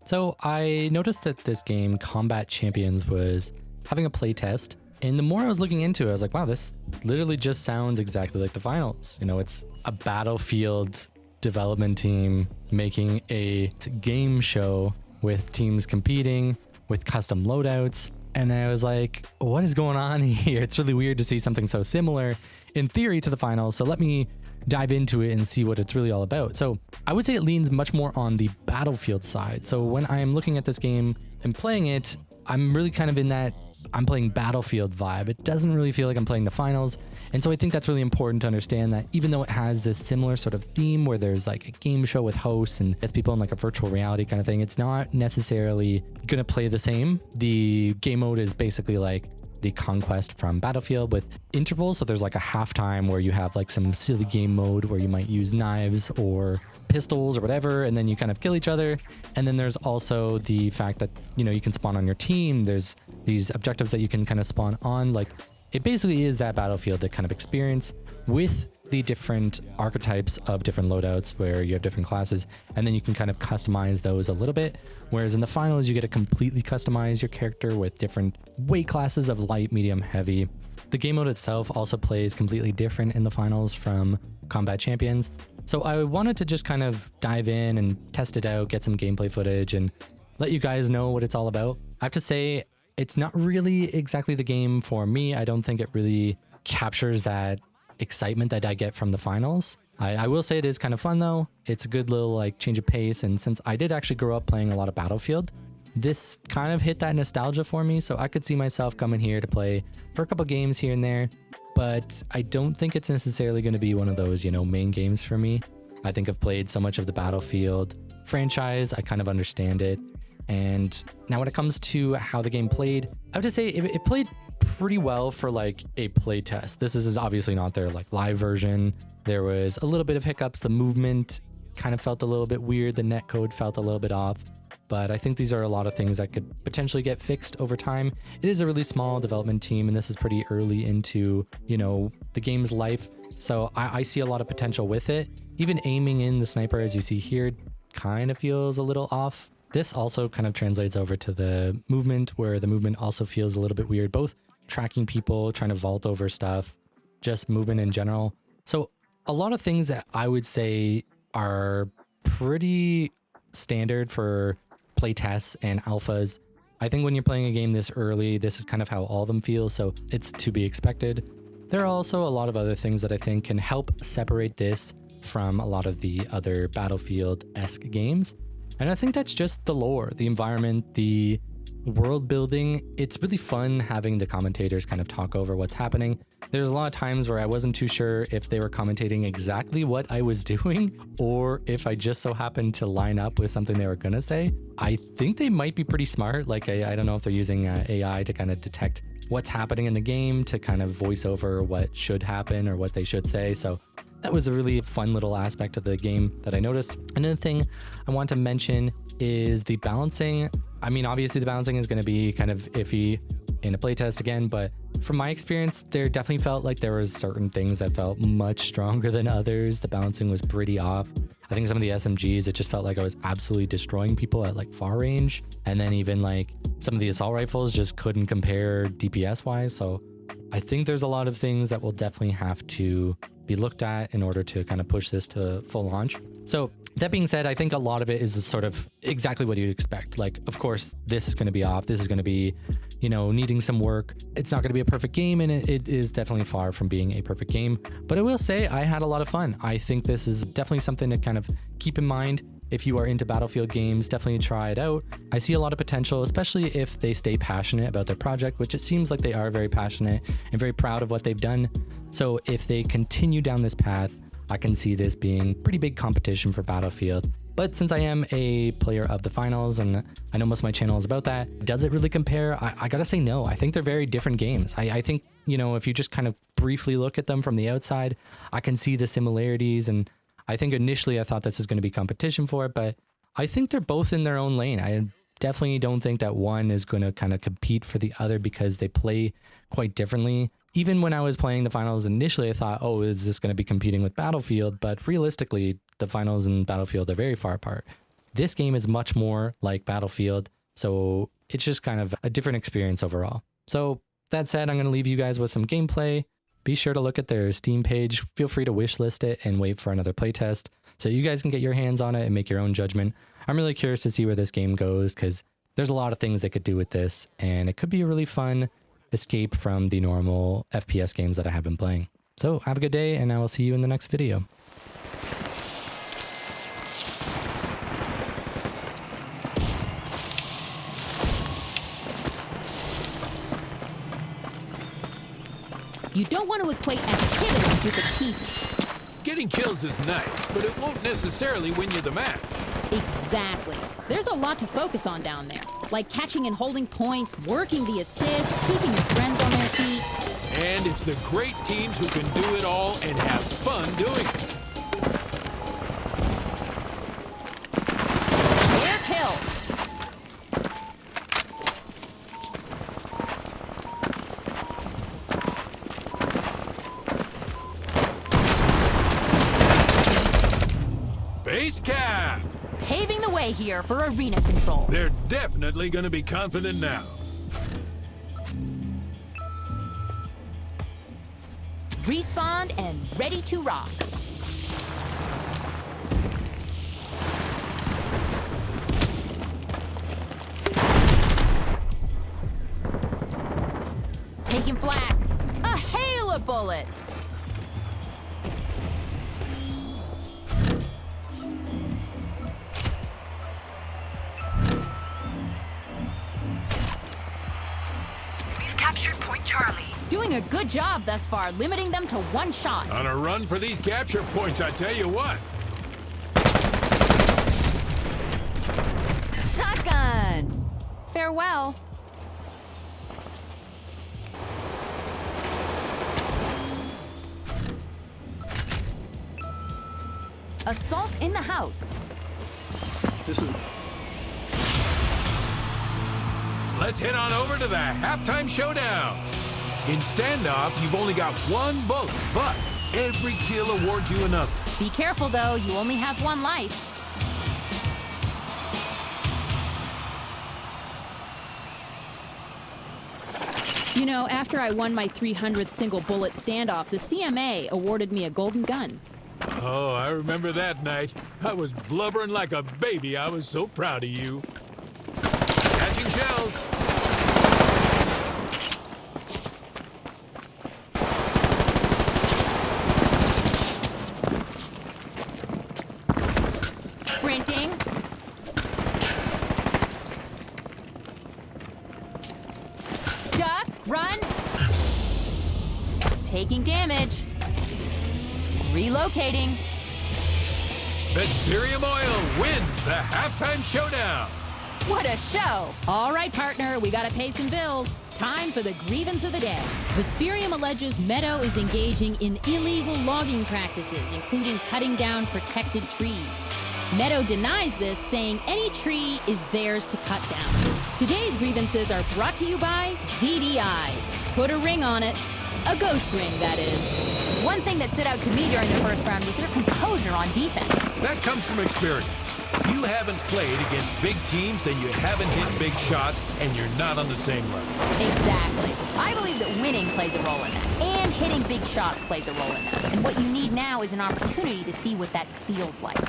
So I noticed that this game, Combat Champions, was having a playtest. And the more I was looking into it, I was like, wow, this literally just sounds exactly like the finals. You know, it's a Battlefield development team making a game show with teams competing with custom loadouts. And I was like, what is going on here? It's really weird to see something so similar in theory to the finals. So let me dive into it and see what it's really all about. So I would say it leans much more on the Battlefield side. So when I'm looking at this game and playing it, I'm really kind of in that I'm playing Battlefield vibe. It doesn't really feel like I'm playing the finals. And so I think that's really important to understand that even though it has this similar sort of theme where there's like a game show with hosts and it's people in like a virtual reality kind of thing, it's not necessarily going to play the same. The game mode is basically like the conquest from Battlefield with intervals. So there's like a halftime where you have like some silly game mode where you might use knives or pistols or whatever, and then you kind of kill each other. And then there's also the fact that, you know, you can spawn on your team. There's these objectives that you can kind of spawn on. Like it basically is that Battlefield, that kind of experience with the different archetypes of different loadouts where you have different classes, and then you can kind of customize those a little bit. Whereas in the finals, you get to completely customize your character with different weight classes of light, medium, heavy. The game mode itself also plays completely different in the finals from Combat Champions. So I wanted to just kind of dive in and test it out, get some gameplay footage, and let you guys know what it's all about. I have to say, it's not really exactly the game for me. I don't think it really captures that excitement that I get from the finals. I will say it is kind of fun though. It's a good little like change of pace, and since I did actually grow up playing a lot of Battlefield, this kind of hit that nostalgia for me, so I could see myself coming here to play for a couple games here and there. But I don't think it's necessarily going to be one of those, you know, main games for me. I think I've played so much of the Battlefield franchise, I kind of understand it. And now when it comes to how the game played, I have to say it played pretty well for like a play test. This is obviously not their like live version. There was a little bit of hiccups. The movement kind of felt a little bit weird. The netcode felt a little bit off. But I think these are a lot of things that could potentially get fixed over time. It is a really small development team, and this is pretty early into, you know, the game's life. So I see a lot of potential with it. Even aiming in the sniper, as you see here, kind of feels a little off. This also kind of translates over to the movement, where the movement also feels a little bit weird, both tracking people, trying to vault over stuff, just movement in general. So a lot of things that I would say are pretty standard for playtests and alphas. I think when you're playing a game this early, this is kind of how all of them feel, so it's to be expected. There are also a lot of other things that I think can help separate this from a lot of the other Battlefield-esque games. And I think that's just the lore, the environment, the world building. It's really fun having the commentators kind of talk over what's happening. There's a lot of times where I wasn't too sure if they were commentating exactly what I was doing or if I just so happened to line up with something they were going to say. I think they might be pretty smart. Like, I don't know if they're using AI to kind of detect what's happening in the game to kind of voice over what should happen or what they should say. So that was a really fun little aspect of the game that I noticed. Another thing I want to mention is the balancing. I mean, obviously the balancing is going to be kind of iffy in a playtest again, but from my experience, there definitely felt like there was certain things that felt much stronger than others. The balancing was pretty off. I think some of the SMGs, it just felt like I was absolutely destroying people at like far range. And then even like some of the assault rifles just couldn't compare DPS wise. So I think there's a lot of things that will definitely have to be looked at in order to kind of push this to full launch. So that being said, I think a lot of it is sort of exactly what you'd expect. Like, of course, this is going to be off. This is going to be, you know, needing some work. It's not going to be a perfect game, and it is definitely far from being a perfect game. But I will say I had a lot of fun. I think this is definitely something to kind of keep in mind. If you are into Battlefield games, definitely try it out. I see a lot of potential, especially if they stay passionate about their project, which it seems like they are very passionate and very proud of what they've done. So if they continue down this path, I can see this being pretty big competition for Battlefield. But since I am a player of the finals, and I know most of my channel is about that, does it really compare? I gotta say no. I think they're very different games. I think, you know, if you just kind of briefly look at them from the outside, I can see the similarities, and I think initially I thought this was going to be competition for it, but I think they're both in their own lane. I definitely don't think that one is going to kind of compete for the other because they play quite differently. Even when I was playing the finals initially, I thought, oh, is this going to be competing with Battlefield? But realistically, the finals and Battlefield are very far apart. This game is much more like Battlefield, so it's just kind of a different experience overall. So that said, I'm going to leave you guys with some gameplay. Be sure to look at their Steam page. Feel free to wishlist it and wait for another playtest so you guys can get your hands on it and make your own judgment. I'm really curious to see where this game goes because there's a lot of things they could do with this, and it could be a really fun escape from the normal FPS games that I have been playing. So have a good day, and I will see you in the next video. You don't want to equate activity with achievement. Getting kills is nice, but it won't necessarily win you the match. Exactly. There's a lot to focus on down there, like catching and holding points, working the assists, keeping your friends on their feet. And it's the great teams who can do it all and have fun doing it. Air kill. Base cap! Paving the way here for arena control. They're definitely going to be confident now. Respawned and ready to rock. Taking flak. A hail of bullets. Captured Point Charlie. Doing a good job thus far, limiting them to one shot. On a run for these capture points, I tell you what. Shotgun! Farewell. Assault in the house. Let's head on over to the halftime showdown. In standoff, you've only got one bullet, but every kill awards you another. Be careful though, you only have one life. You know, after I won my 300th single bullet standoff, the CMA awarded me a golden gun. Oh, I remember that night. I was blubbering like a baby. I was so proud of you. Catching shells. Sprinting. Duck, run. Taking damage. Relocating. Vesperium Oil wins the halftime showdown. What a show! All right, partner, we gotta pay some bills. Time for the grievance of the day. Vesperium alleges Meadow is engaging in illegal logging practices, including cutting down protected trees. Meadow denies this, saying any tree is theirs to cut down. Today's grievances are brought to you by ZDI. Put a ring on it. A ghost ring, that is. One thing that stood out to me during the first round was their composure on defense. That comes from experience. If you haven't played against big teams, then you haven't hit big shots, and you're not on the same level. Exactly. I believe that winning plays a role in that, and hitting big shots plays a role in that. And what you need now is an opportunity to see what that feels like.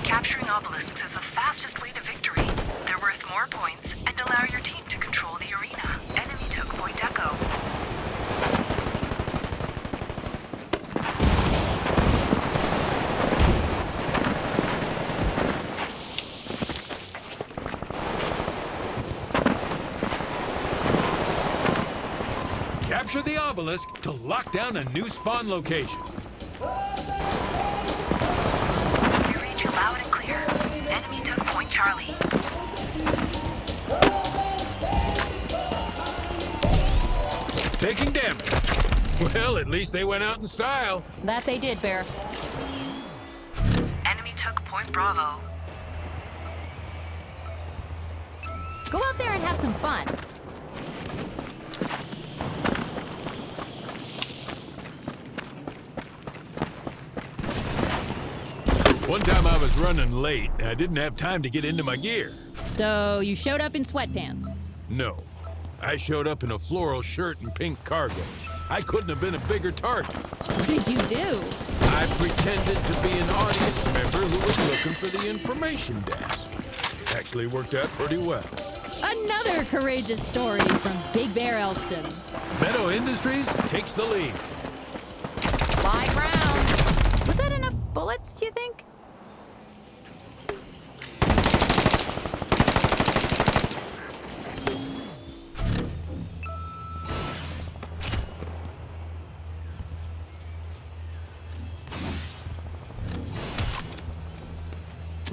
Capturing obelisks is the fastest way to victory. They're worth more points and allow your team to control the arena. Enemy took Point Echo. Capture the obelisk to lock down a new spawn location. We read you loud and clear. Enemy took Point Charlie. Taking damage. Well, at least they went out in style. That they did, Bear. Enemy took Point Bravo. Go out there and have some fun. One time I was was running late. I didn't have time to get into my gear. So you showed up in sweatpants. No. I showed up in a floral shirt and pink cargo. I couldn't have been a bigger target. What did you do? I pretended to be an audience member who was looking for the information desk. It actually worked out pretty well. Another courageous story from Big Bear Elston. Meadow Industries takes the lead. 5 rounds. Was that enough bullets, do you think?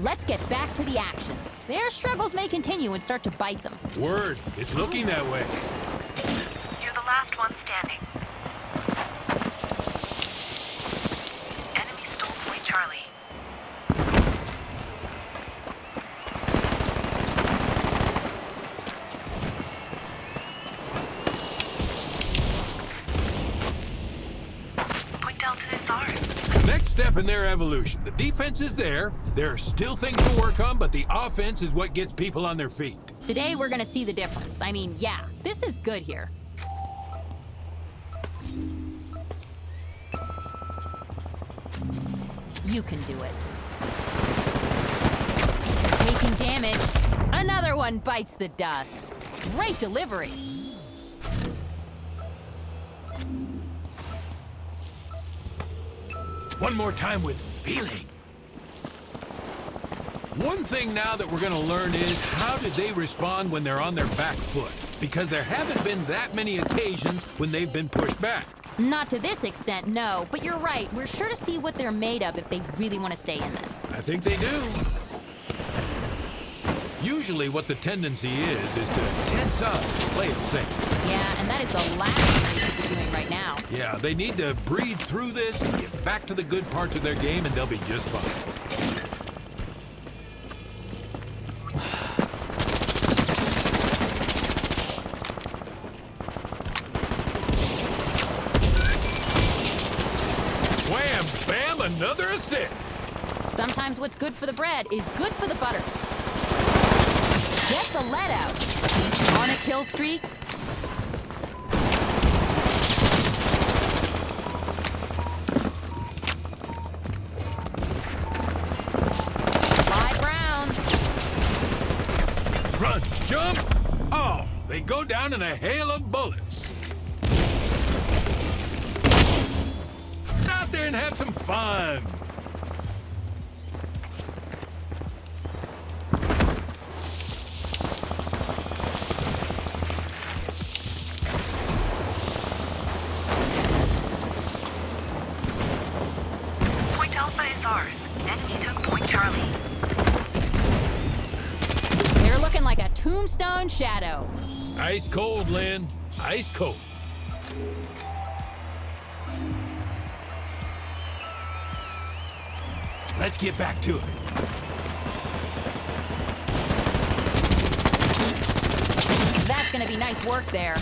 Let's get back to the action. Their struggles may continue and start to bite them. Word, it's looking that way. You're the last one standing. Enemy stole Point Charlie. Point Delta is ours. Next step in their evolution. The defense is there. There are still things to work on, but the offense is what gets people on their feet. Today, we're gonna see the difference. I mean, yeah, this is good here. You can do it. Taking damage. Another one bites the dust. Great delivery. One more time with feeling. One thing now that we're going to learn is how do they respond when they're on their back foot? Because there haven't been that many occasions when they've been pushed back. Not to this extent, no, but you're right. We're sure to see what they're made of if they really want to stay in this. I think they do. Usually what the tendency is to tense up and play it safe. Yeah, and that is the last thing they should be doing right now. Yeah, they need to breathe through this and get back to the good parts of their game and they'll be just fine. Wham! Bam! Another assist! Sometimes what's good for the bread is good for the butter. Get the lead out. On a kill streak. Run! Jump! Oh, they go down in a hail of bullets. Get out there and have some fun. Point Alpha is ours. Enemy took Point Charlie. They're looking like a tombstone shadow. Ice cold, Lynn. Ice cold. Let's get back to it. That's gonna be nice work there.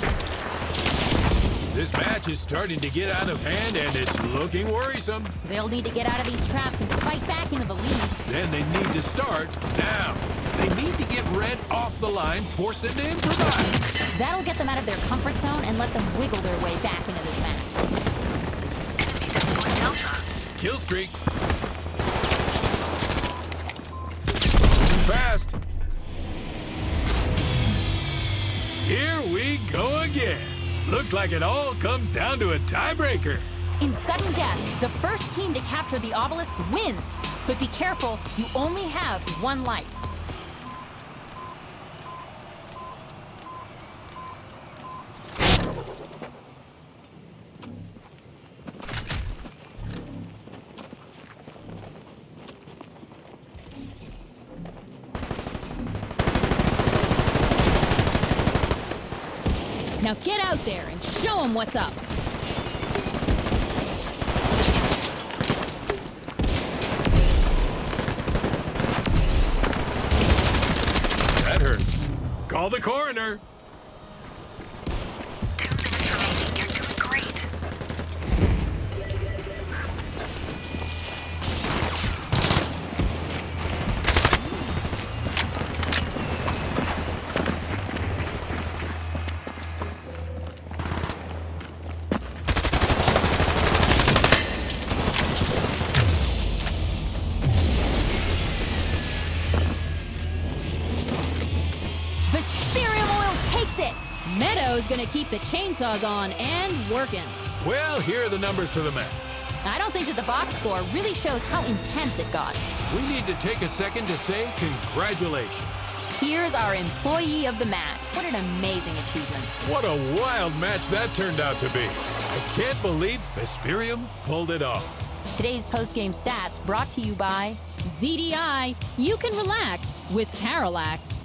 This match is starting to get out of hand and it's looking worrisome. They'll need to get out of these traps and fight back into the lead. Then they need to start now. They need to get Red off the line, force them to improvise. That'll get them out of their comfort zone and let them wiggle their way back into this match. Enemy took Point Delta. Kill streak. Too fast. Here we go again. Looks like it all comes down to a tiebreaker. In sudden death, the first team to capture the obelisk wins. But be careful, you only have one life. Now get out there and show them what's up. That hurts. Call the coroner. 2 minutes remaining. You're doing great. is going to keep the chainsaws on and working. Well, here are the numbers for the match. I don't think that the box score really shows how intense it got. We need to take a second to say congratulations. Here's our employee of the match. What an amazing achievement. What a wild match that turned out to be. I can't believe Vesperium pulled it off. Today's post-game stats brought to you by ZDI. You can relax with Parallax.